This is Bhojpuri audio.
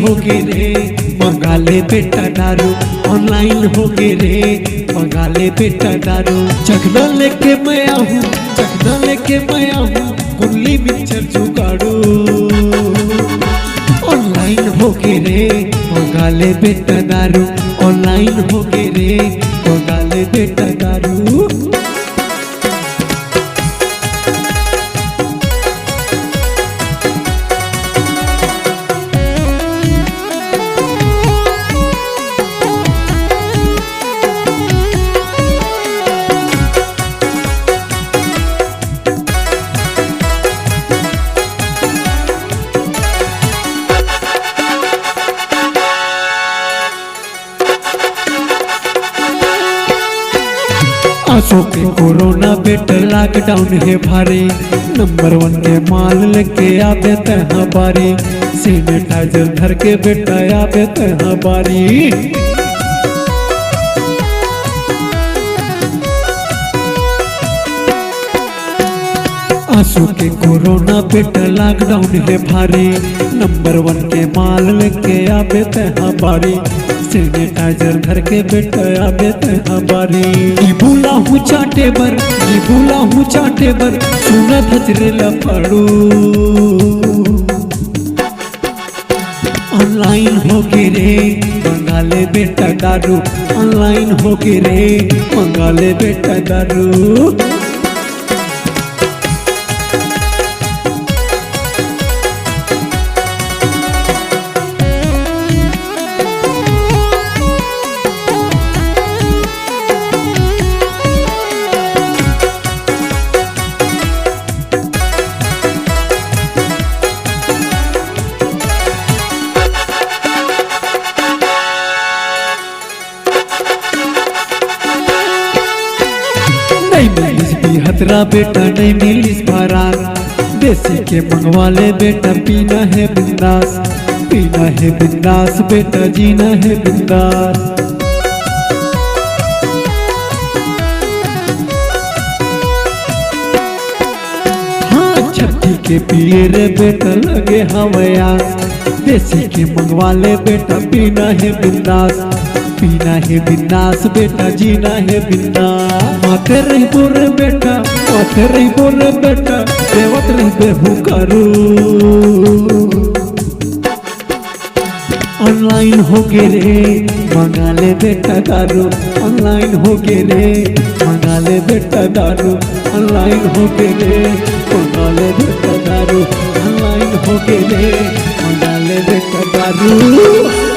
हो गए रे मंगा ले बेटा दारू, ऑनलाइन हो गए रे मंगा ले बेटा दारू। चखना लेके मैं आऊँ, चखना लेके मैं आऊँ, कुल्ली मिक्सर जुगाड़ू। ऑनलाइन हो गए रे मंगा ले बेटा दारू, ऑनलाइन हो गए रे मंगा ले बेटा दारू। आंसू के कोरोना बेटा लॉकडाउन है भारी, नंबर 1 के माल लेके आवे तहाँ बारी, सैनिटाइजर धर के बेटा आवे तहाँ बारी। आंसू के कोरोना बेटा लॉकडाउन है भारी, नंबर 1 के माल लेके आवे तहाँ बारी, सैनिटाइजर घर के बेटा आवे तहाँ बारी। ई भूला हूँ चाटे बर, ई भूला हूँ चाटे बर, सुना धजरे लफड़ू। ऑनलाइन हो गए रे मंगा ले बेटा दारू, ऑनलाइन हो गए रे मंगा ले बेटा दारू। नहीं मिलिस बिहतरा बेटा, नहीं मिलिस फरार, देसी के मंगवा ले बेटा, पीना है बिंदास, पीना है बिंदास बेटा, जीना है बिंदास। हाँ छठी के पिए रे बेटा लगे हवयास, देसी के मंगवा ले बेटा, पीना है बिंदास, पीना है बिंदास बेटा, जीना है बिंदास। माथे रही बोरे बेटा, माथे रही बोरे बेटा, देवत रही बेहू करू। ऑनलाइन हो गए रे मंगा ले बेटा दारू, ऑनलाइन हो गए रे मंगा ले बेटा दारू, ऑनलाइन हो गए रे मंगा ले बेटा दारू, ऑनलाइन हो गए रे मंगा ले बेटा दारू।